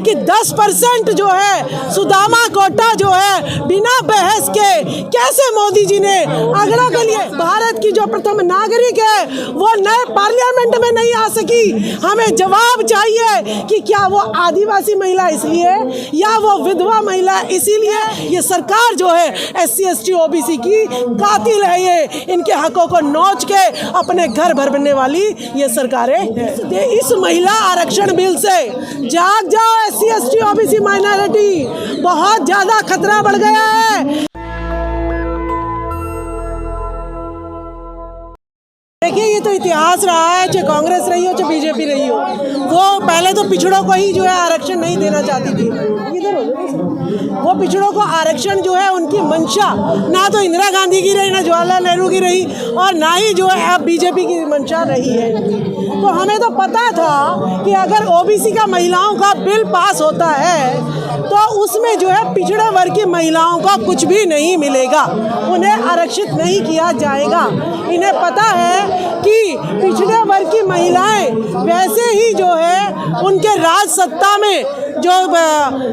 कि 10% जो है सुदामा कोटा जो है बिना बहस के कैसे मोदी जी ने अगड़ा के लिए भारत की जो प्रथम नागरिक है वो नए पार्लियामेंट में नहीं आ सकी। हमें जवाब चाहिए कि क्या वो आदिवासी महिला इसलिए या वो विधवा महिला इसीलिए। ये सरकार जो है SC ST OBC की कातिल है। ये इनके हकों को नोच के अपने घर भरने वाली ये सरकारें हैं। इस महिला आरक्षण बिल से जाग जाओ SC ST OBC माइनॉरिटी, बहुत ज्यादा खतरा बढ़ गया है। देखिए ये तो इतिहास रहा है, चाहे कांग्रेस रही हो चाहे बीजेपी रही हो, वो पहले तो पिछड़ों को ही जो है आरक्षण नहीं देना चाहती थी। इधर हो, वो पिछड़ों को आरक्षण जो है उनकी मंशा ना तो इंदिरा गांधी की रही, ना जवाहरलाल नेहरू की रही और ना ही जो है अब बीजेपी की मंशा रही है। तो हमें तो पता था कि अगर OBC का महिलाओं का बिल पास होता है तो उसमें जो है पिछड़े वर्ग की महिलाओं को कुछ भी नहीं मिलेगा, उन्हें आरक्षित नहीं किया जाएगा। इन्हें पता है कि पिछड़े वर्ग की महिलाएं वैसे ही जो है उनके राज सत्ता में जो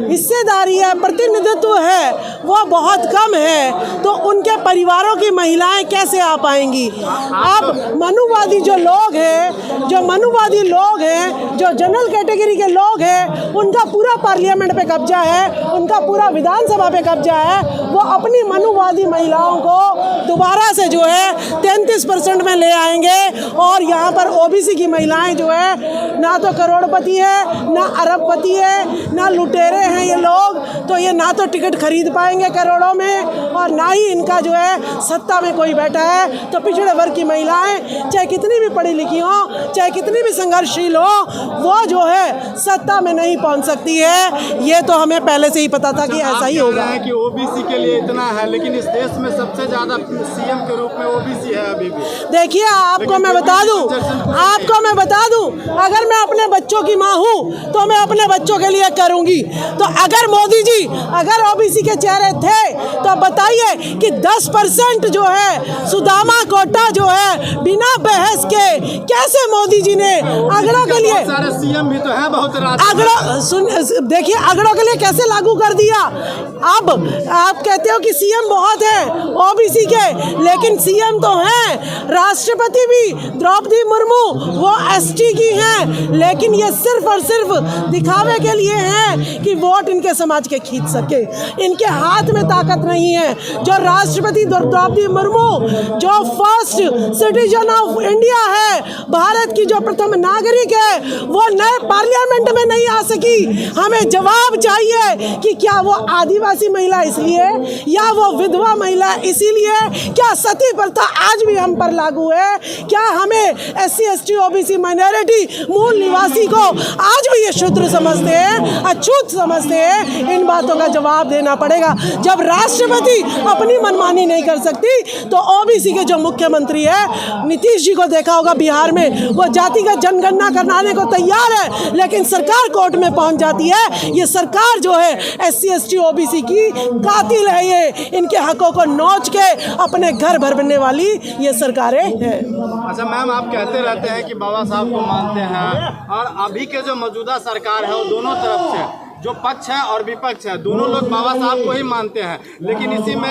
हिस्सेदारी है, प्रतिनिधित्व है वो बहुत कम है, तो उनके परिवारों की महिलाएं कैसे आ पाएंगी। अब मनुवादी जो लोग हैं, जो जनरल कैटेगरी के लोग हैं, उनका पूरा पार्लियामेंट पे कब्जा है, उनका पूरा विधानसभा पे कब्जा है। वो अपनी मनुवादी महिलाओं को दोबारा से जो है 33% में ले आएंगे और यहाँ पर OBC की महिलाएं जो है ना तो करोड़पति है, ना अरबपति है, ना लुटेरे हैं ये लोग, तो ये ना तो टिकट खरीद पाएंगे करोड़ों में और ना ही इनका जो है सत्ता में कोई बैठा है। तो पिछड़े वर्ग की महिलाएं चाहे कितनी भी पढ़ी लिखी हो, चाहे कितनी भी संघर्षशील हो, वो जो है सत्ता में नहीं पहुंच सकती है। ये तो हमें पहले से ही पता था कि ऐसा ही होगा। कि OBC के लिए इतना है, लेकिन इस देश में सबसे ज्यादा CM के रूप में OBC है अभी भी। देखिए आपको मैं बता दूं, अगर मैं अपने बच्चों की माँ हूँ तो मैं अपने बच्चों के लिए करूँगी। तो अगर मोदी जी अगर OBC के चेहरे थे तो बताइए कि 10% जो है सुदामा कोटा जो है बिना बहस के कैसे मोदी जी ने अगड़ों के लिए सारे CM भी तो है बहुत देखिए अगड़ों के लिए कैसे लागू कर दिया। अब आप कहते हो कि CM बहुत है OBC के, लेकिन CM तो हैं राष्ट्रपति भी द्रौपदी मुर्मू, वो ST की हैं, लेकिन ये सिर्फ और सिर्फ दिखावे के लिए हैं कि वोट इनके समाज के खींच सके। इनके हाथ में ताकत नहीं है। जो राष्ट्रपति द्रौपदी मुर्मू जो फर्स्ट सिटीजन ऑफ इंडिया है, भारत की जो प्रथम नागरिक है, वो नए पार्लियामेंट में नहीं आ सकी। हमें जवाब चाहिए कि क्या वो आदिवासी महिला इसलिए या वो विधवा महिला इसीलिए। क्या सती प्रथा आज भी हम पर लागू है? क्या हमें SC ST OBC माइनॉरिटी मूल निवासी को आज भी ये शूद्र समझते हैं, अछूत समझते हैं? इन बातों का जवाब देना पड़ेगा। जब राष्ट्रपति अपनी मनमानी नहीं कर सकती तो OBC के जो मुख्यमंत्री है, नीतीश जी को देखा होगा बिहार में, वो जातिगत जनगणना कराने को तैयार है, लेकिन सरकार कोर्ट में पहुंच जाती है। ये सरकार जो है SC ST OBC की कातिल है। ये इनके हकों को नोच के अपने घर भरने वाली ये सरकारें हैं। अच्छा मैम, आप कहते रहते हैं कि बाबा साहब को मानते हैं, और अभी के जो मौजूदा सरकार है वो दोनों तरफ से जो पक्ष है और विपक्ष है दोनों लोग बाबा साहब को ही मानते हैं, लेकिन इसी में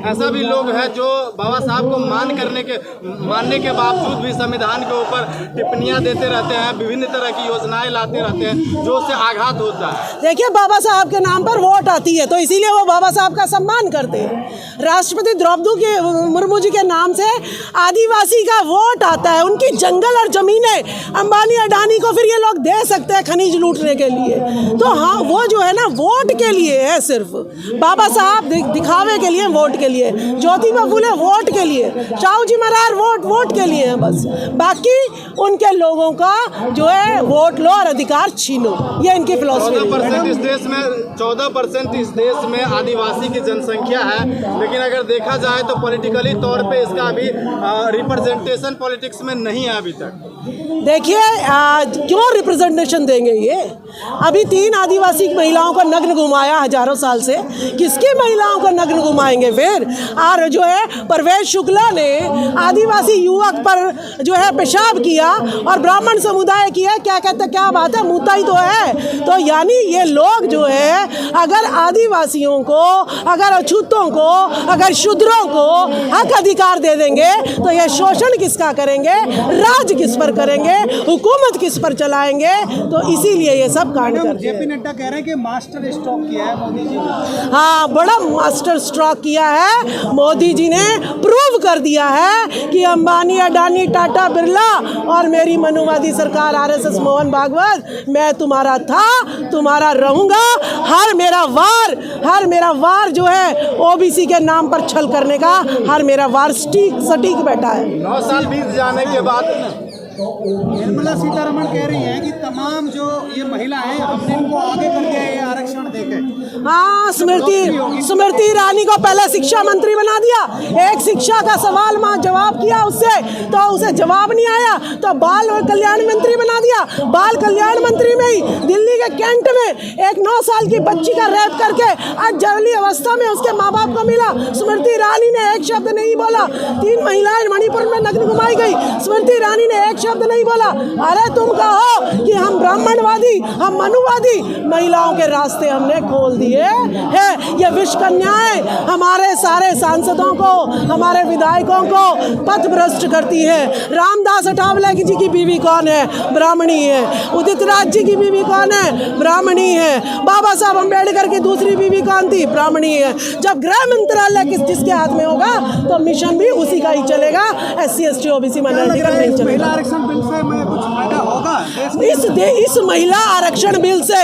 ऐसा भी लोग हैं जो बाबा साहब को मानने के बावजूद भी संविधान के ऊपर टिप्पणियां देते रहते हैं, विभिन्न तरह की योजनाएं लाते रहते हैं जो उससे आघात होता है। देखिए बाबा साहब के नाम पर वोट आती है तो इसीलिए वो बाबा साहब का सम्मान करते हैं। राष्ट्रपति द्रौपदी मुर्मू जी के नाम से आदिवासी का वोट आता है, उनकी जंगल और जमीनें अंबानी अडानी को फिर ये लोग दे सकते हैं खनिज लूटने के लिए। तो हाँ, वो जो है ना वोट के लिए है, सिर्फ बाबा साहब दिखावे के लिए, वोट के लिए, ज्योतिबा फुले वोट के लिए, शाहू जी महाराज वोट के लिए है बस। बाकी उनके लोगों का जो है वोट लो और अधिकार छीनो, ये इनकी फिलॉसफी है। 14% इस देश में आदिवासी की जनसंख्या है, लेकिन अगर देखा जाए तो पॉलिटिकली तौर पे इसका अभी रिप्रेजेंटेशन पॉलिटिक्स में नहीं है अभी तक। देखिए क्यों रिप्रेजेंटेशन देंगे ये? अभी 3 आदिवासी महिलाओं को नग्न घुमाया हजारों साल से, किसकी महिलाओं को नग्न घुमाएंगे फिर? और जो है परवेज शुक्ला ने आदिवासी युवक पर जो है पेशाब किया और ब्राह्मण समुदाय किया, क्या कहते, क्या बात है, मुद्दा ही तो है। तो यानी ये लोग जो है अगर आदिवासियों को, अगर अछूतों को, अगर शूद्रों को हक अधिकार दे देंगे तो ये शोषण किसका करेंगे, राज किस पर करेंगे, हुकूमत किस पर चलाएंगे? तो इसीलिए ये सब कांड करते हैं। जेपी नड्डा कह रहे हैं कि मास्टर स्ट्रोक किया है मोदी जी ने। हाँ, बड़ा मास्टर स्ट्रोक किया है मोदी जी ने, प्रूव कर दिया है कि अंबानी, अडानी, टाटा, बिरला और मेरी मनुवादी सरकार आरएसएस मोहन भागवत, मैं तुम्हारा था, तुम्हारा रहूंगा। हर मेरा वार जो है ओबीसी के नाम पर छल करने का, हर मेरा वार सटीक बैठा है। 9 साल बीत जाने के बाद निर्मला सीतारमण कह रही हैं कि तमाम जो ये महिला हैं हमने इनको आगे कर दिया ये आरक्षण देके। हाँ, स्मृति ईरानी को पहले शिक्षा मंत्री बना दिया, एक शिक्षा का सवाल माँ जवाब किया उससे, तो उसे जवाब नहीं आया तो बाल कल्याण मंत्री बना दिया। बाल कल्याण मंत्री में ही दिल्ली के कैंट में एक 9 साल की बच्ची का रेप करके आज जर्ली अवस्था में उसके माँ बाप को मिला। स्मृति ईरानी ने एक शब्द नहीं बोला। 3 महिलाएं मणिपुर में नग्न घुमाई गई, स्मृति ईरानी ने एक शब्द नहीं बोला। अरे तुम कहो कि हम ब्राह्मणवादी, हम मनुवादी, महिलाओं के रास्ते हमने खोल दिए हैं। ये विष कन्याएं हमारे सारे सांसदों को, हमारे विधायकों को पथ भ्रष्ट करती है। रामदास अठावले जी की बीवी कौन है? ब्राह्मणी है। उदित राज जी की बीवी कौन है? ब्राह्मणी है। बाबा साहब अम्बेडकर की दूसरी बीवी कौन थी? ब्राह्मणी है। जब गृह मंत्रालय जिसके हाथ में होगा तो मिशन भी उसी का ही चलेगा, SC ST OBC माइनॉरिटी का नहीं चलेगा। आरक्षण बिल से मैं कुछ फायदा होगा इस महिला आरक्षण बिल से?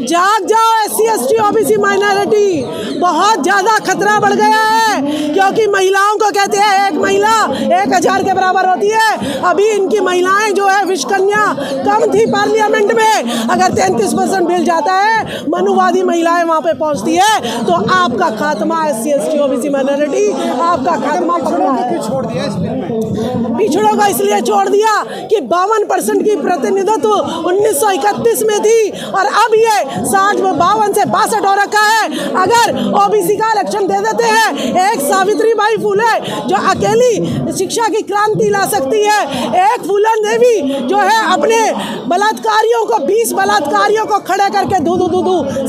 जाग जाओ SC ST OBC माइनॉरिटी, बहुत ज्यादा खतरा बढ़ गया है, क्योंकि महिलाओं को कहते हैं एक महिला 1000 के बराबर होती है। अभी इनकी महिलाएं जो है विष कन्या कम थी पार्लियामेंट में, अगर 33% बिल जाता है, मनुवादी महिलाएं वहां पे पहुंचती है तो आपका खात्मा SC ST OBC माइनॉरिटी, आपका खात्मा पक्का है। छोड़ दिया इस बिल में, पिछड़ों को इसलिए छोड़ दिया कि 52% की प्रतिनिधित्व 1931 में थी और अब ये 52 से 62 हो रखा है। अगर ओबीसी का आरक्षण दे देते हैं, एक सावित्रीबाई फुले जो अकेली शिक्षा की क्रांति ला सकती है, एक फूलन देवी जो है अपने बलात्कारियों को, 20 बलात्कारियों को खड़े करके धू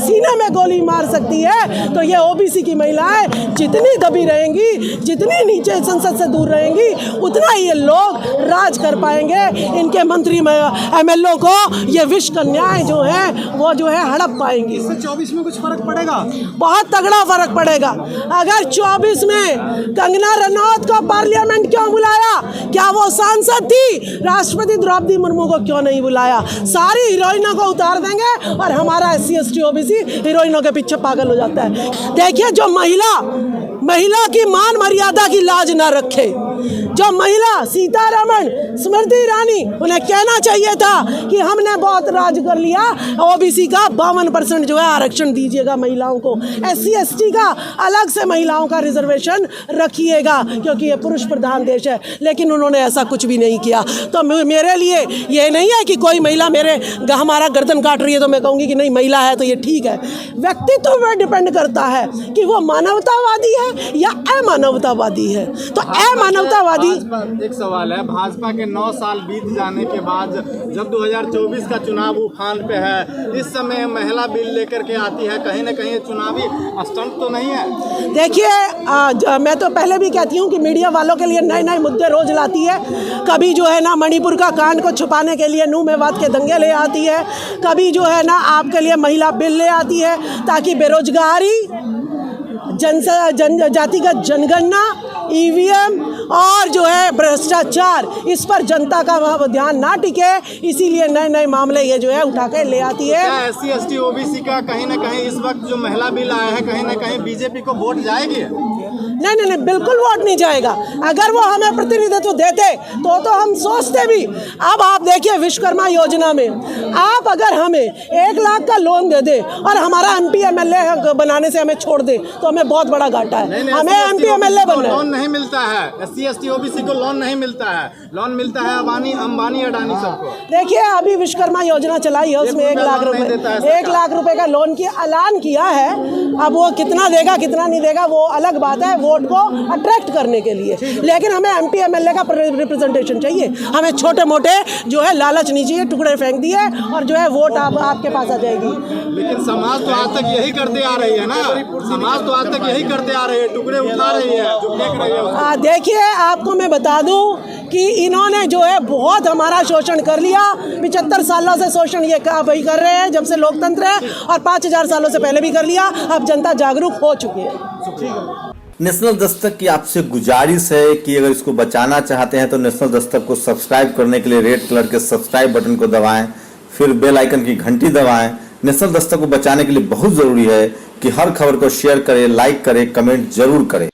सीने में गोली मार सकती है, तो ये ओबीसी की महिलाएं जितनी दबी रहेंगी, जितनी नीचे संसद से दूर रहेंगी, उतना ही ये लोग राज कर पाएंगे। इनके मंत्री MLO को ये विष कन्याएं जो हैं वो जो है हड़प पाएंगी। इससे 24 में कुछ फर्क पड़ेगा? बहुत तगड़ा फर्क पड़ेगा। अगर 24 में कंगना रनौत को पार्लियामेंट क्यों बुलाया? क्या वो सांसद थी? राष्ट्रपति द्रौपदी मुर्मू को क्यों नहीं बुलाया? सारी हीरोइनों को उतार देंगे और हमारा SC ST OBC हीरोइनों के पीछे पागल हो जाता है। देखिए, जो महिला की मान मर्यादा की लाज ना रखे, जो महिला सीतारमण, स्मृति ईरानी, उन्हें कहना चाहिए था कि हमने बहुत राज कर लिया, ओबीसी का 52% जो है आरक्षण दीजिएगा महिलाओं को, SC ST का अलग से महिलाओं का रिजर्वेशन रखिएगा, क्योंकि ये पुरुष प्रधान देश है। लेकिन उन्होंने ऐसा कुछ भी नहीं किया। तो मेरे लिए ये नहीं है कि कोई महिला हमारा गर्दन काट रही है तो मैं कहूँगी कि नहीं, महिला है तो ये ठीक है। व्यक्तित्व पर डिपेंड करता है कि वो मानवतावादी है या अमानवतावादी है। तो अमानवतावादी, एक सवाल है, भाजपा के 9 साल बीत जाने के बाद जब 2024 का चुनाव उफान पे है, इस समय महिला बिल लेकर के आती है, कहीं ना कहीं चुनावी स्टंट तो नहीं है? देखिए, मैं तो पहले भी कहती हूँ कि मीडिया वालों के लिए नए मुद्दे रोज लाती है। कभी जो है ना मणिपुर का कांड को छुपाने के लिए नूह मेवात के दंगे ले आती है, कभी जो है ना आपके लिए महिला बिल ले आती है ताकि बेरोजगारी, जातिगत जनगणना, EVM और जो है भ्रष्टाचार, इस पर जनता का ध्यान ना टिके, इसीलिए नए मामले ये जो है उठा के ले आती है। क्या SC ST OBC का कहीं ना कहीं इस वक्त जो महिला बिल आया है, कहीं ना कहीं बीजेपी को वोट जाएगी? नहीं नहीं, बिल्कुल वोट नहीं जाएगा। अगर वो हमें प्रतिनिधित्व देते तो हम सोचते भी। अब आप देखिए विश्वकर्मा योजना में आप अगर हमें 1 लाख का लोन दे दे और हमारा MP MLA बनाने से हमें छोड़ दे तो हमें बहुत बड़ा घाटा है। हमें MP MLA बनना है। लोन नहीं मिलता है, SC ST OBC को लोन नहीं मिलता है, लोन मिलता है अंबानी अडानी सबको। देखिए अभी विश्वकर्मा योजना चलाई है, उसमें 1 लाख रुपए 1 लाख रुपए का लोन की ऐलान किया है। अब वो कितना देगा कितना नहीं देगा वो अलग बात है, वोट को अट्रैक्ट करने के लिए। लेकिन हमें MP MLA का रिप्रेजेंटेशन चाहिए। हमें छोटे मोटे जो है लालच नहीं चाहिए, टुकड़े फेंक दिए और जो है वोट आपके पास आ जाएगी। लेकिन समाज तो आज तक यही करते आ रही है ना, समाज तो आज तक यही करते आ रही है, टुकड़े उठा रही है, जो फेंक रही है। देखिए आपको मैं बता दूं कि इन्होंने जो है बहुत हमारा शोषण कर लिया। 75 सालों से शोषण ये वही कर रहे हैं जब से लोकतंत्र है, और 5000 सालों से पहले भी कर लिया। अब जनता जागरूक हो चुकी है। नेशनल दस्तक की आपसे गुजारिश है कि अगर इसको बचाना चाहते हैं तो नेशनल दस्तक को सब्सक्राइब करने के लिए रेड कलर के सब्सक्राइब बटन को दबाएं, फिर बेल आइकन की घंटी दबाएं। नेशनल दस्तक को बचाने के लिए बहुत जरूरी है कि हर खबर को शेयर करें, लाइक करें, कमेंट जरूर करें।